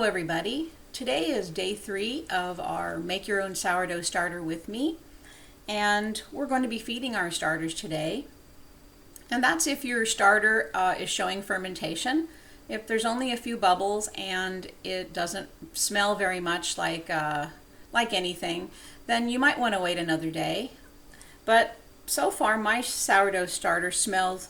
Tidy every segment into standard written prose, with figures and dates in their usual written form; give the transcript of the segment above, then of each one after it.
Hello everybody. Today is day 3 of our Make Your Own Sourdough Starter with me, and we're going to be feeding our starters today. And that's if your starter is showing fermentation. If there's only a few bubbles and it doesn't smell very much like anything, then you might want to wait another day. But so far my sourdough starter smells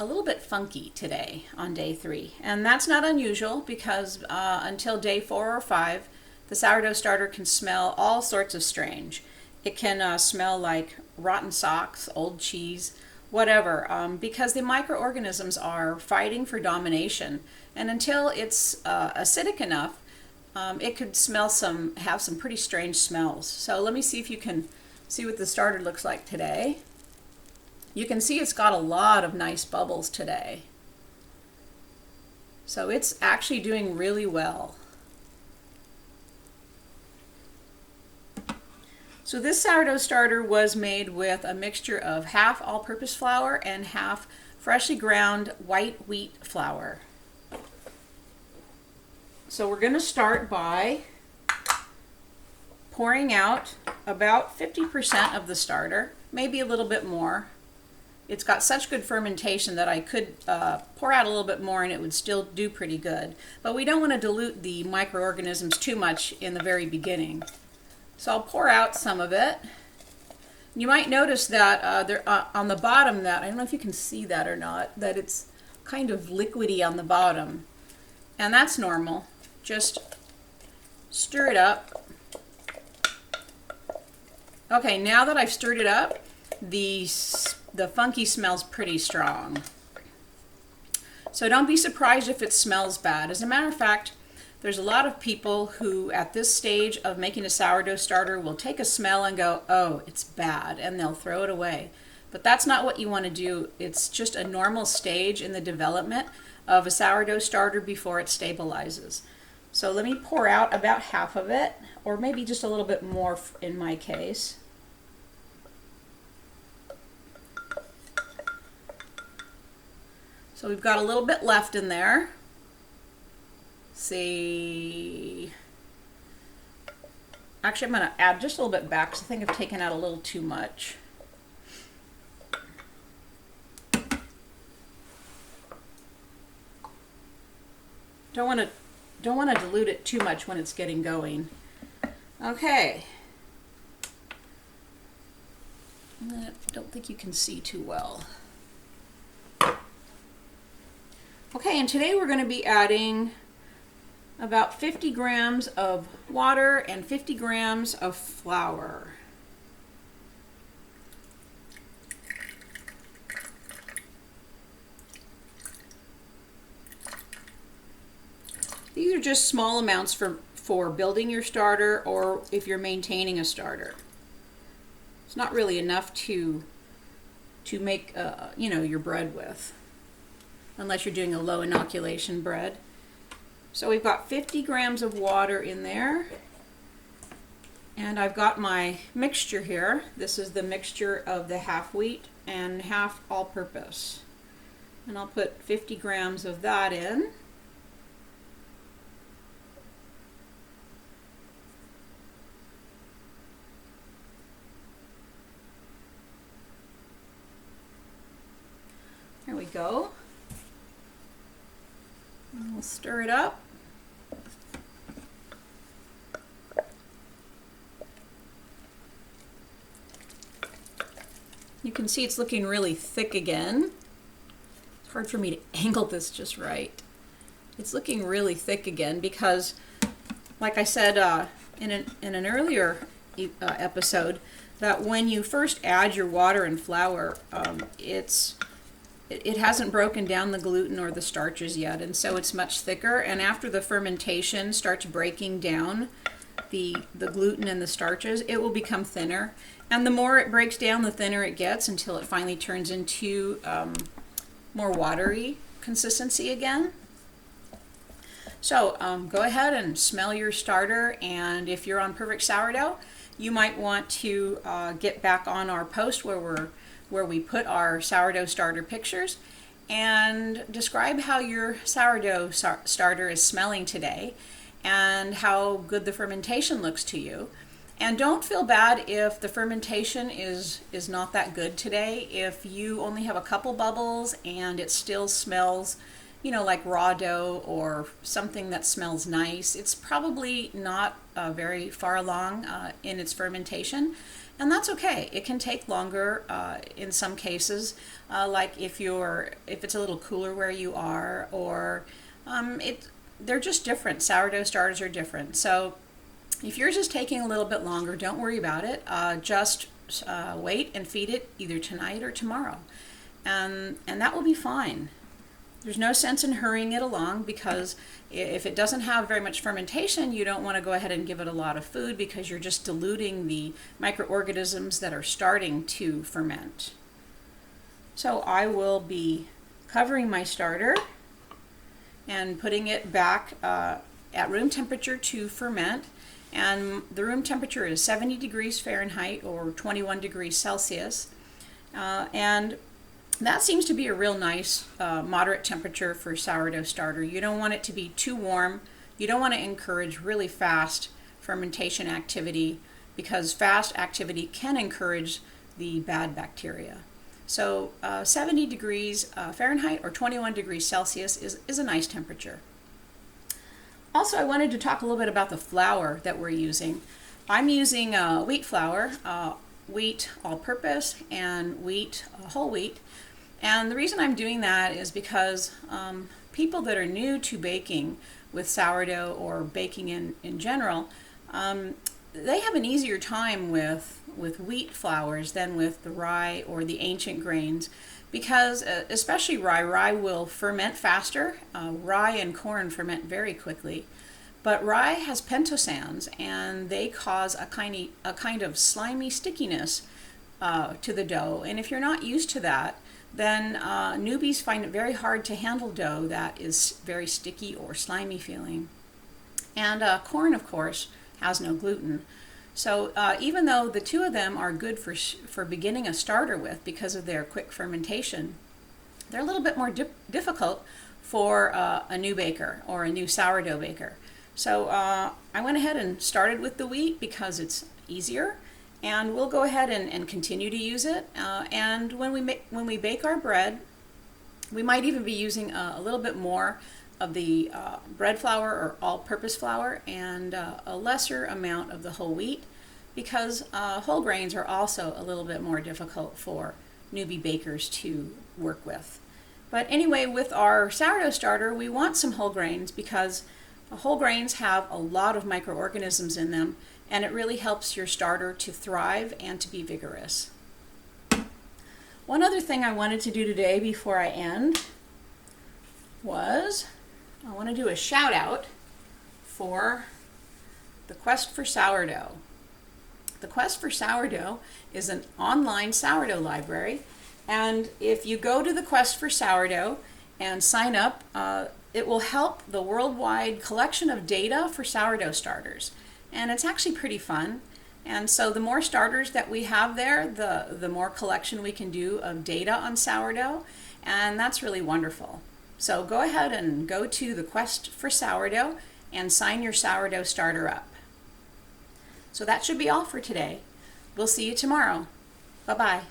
a little bit funky today on day 3, and that's not unusual because until day 4 or 5 the sourdough starter can smell all sorts of strange. It can smell like rotten socks, old cheese, whatever, because the microorganisms are fighting for domination, and until it's acidic enough it could have some pretty strange smells. So let me see if you can see what the starter looks like today. You can see it's got a lot of nice bubbles today. So it's actually doing really well. So this sourdough starter was made with a mixture of half all-purpose flour and half freshly ground white wheat flour. So we're going to start by pouring out about 50% of the starter, maybe a little bit more. It's got such good fermentation that I could pour out a little bit more and it would still do pretty good. But we don't want to dilute the microorganisms too much in the very beginning. So I'll pour out some of it. You might notice that on the bottom, that I don't know if you can see that or not, that it's kind of liquidy on the bottom. And that's normal. Just stir it up. Okay, now that I've stirred it up, the funky smells pretty strong. So don't be surprised if it smells bad. As a matter of fact, there's a lot of people who at this stage of making a sourdough starter will take a smell and go, oh, it's bad, and they'll throw it away. But that's not what you want to do. It's just a normal stage in the development of a sourdough starter before it stabilizes. So let me pour out about half of it, or maybe just a little bit more in my case. So we've got a little bit left in there. See, actually I'm going to add just a little bit back because I think I've taken out a little too much. Don't want to dilute it too much when it's getting going. Okay. I don't think you can see too well. Okay, and today we're going to be adding about 50 grams of water and 50 grams of flour. These are just small amounts for building your starter or if you're maintaining a starter. It's not really enough to make your bread with, unless you're doing a low inoculation bread. So we've got 50 grams of water in there, and I've got my mixture here. This is the mixture of the half wheat and half all-purpose, and I'll put 50 grams of that in. There we go. And we'll stir it up. You can see it's looking really thick again. It's hard for me to angle this just right. It's looking really thick again because, like I said in an earlier episode, that when you first add your water and flour, it hasn't broken down the gluten or the starches yet, and so it's much thicker. And after the fermentation starts breaking down the gluten and the starches, it will become thinner. And the more it breaks down, the thinner it gets until it finally turns into more watery consistency again. So go ahead and smell your starter, and if you're on Perfect Sourdough, you might want to get back on our post where we put our sourdough starter pictures, and describe how your sourdough starter is smelling today and how good the fermentation looks to you. And don't feel bad if the fermentation is not that good today. If you only have a couple bubbles and it still smells, you know, like raw dough or something that smells nice, it's probably not very far along in its fermentation. And that's okay. It can take longer in some cases, like if it's a little cooler where you are, or they're just different. Sourdough starters are different. So if yours is taking a little bit longer, don't worry about it. Just wait and feed it either tonight or tomorrow, and that will be fine. There's no sense in hurrying it along, because if it doesn't have very much fermentation, you don't want to go ahead and give it a lot of food, because you're just diluting the microorganisms that are starting to ferment. So I will be covering my starter and putting it back at room temperature to ferment. And the room temperature is 70 degrees Fahrenheit or 21 degrees Celsius. And that seems to be a real nice moderate temperature for sourdough starter. You don't want it to be too warm. You don't want to encourage really fast fermentation activity, because fast activity can encourage the bad bacteria. So 70 degrees Fahrenheit or 21 degrees Celsius is a nice temperature. Also, I wanted to talk a little bit about the flour that we're using. I'm using wheat flour, wheat all-purpose, and wheat whole wheat. And the reason I'm doing that is because people that are new to baking with sourdough or baking in general, they have an easier time with wheat flours than with the rye or the ancient grains, because especially rye will ferment faster. Rye and corn ferment very quickly, but rye has pentosands, and they cause a kind of slimy stickiness to the dough. And if you're not used to that, then newbies find it very hard to handle dough that is very sticky or slimy feeling. And corn, of course, has no gluten. So even though the two of them are good for beginning a starter with because of their quick fermentation, they're a little bit more difficult for a new baker or a new sourdough baker. So I went ahead and started with the wheat because it's easier, and we'll go ahead and continue to use it. And when we bake our bread, we might even be using a little bit more of the bread flour or all-purpose flour, and a lesser amount of the whole wheat, because whole grains are also a little bit more difficult for newbie bakers to work with. But anyway, with our sourdough starter, we want some whole grains, because whole grains have a lot of microorganisms in them, and it really helps your starter to thrive and to be vigorous. One other thing I wanted to do today before I end was I want to do a shout out for the Quest for Sourdough. The Quest for Sourdough is an online sourdough library, and if you go to the Quest for Sourdough and sign up, it will help the worldwide collection of data for sourdough starters. And it's actually pretty fun. And so the more starters that we have there, the more collection we can do of data on sourdough, and that's really wonderful. So go ahead and go to the Quest for Sourdough and sign your sourdough starter up. So that should be all for today. We'll see you tomorrow. Bye-bye.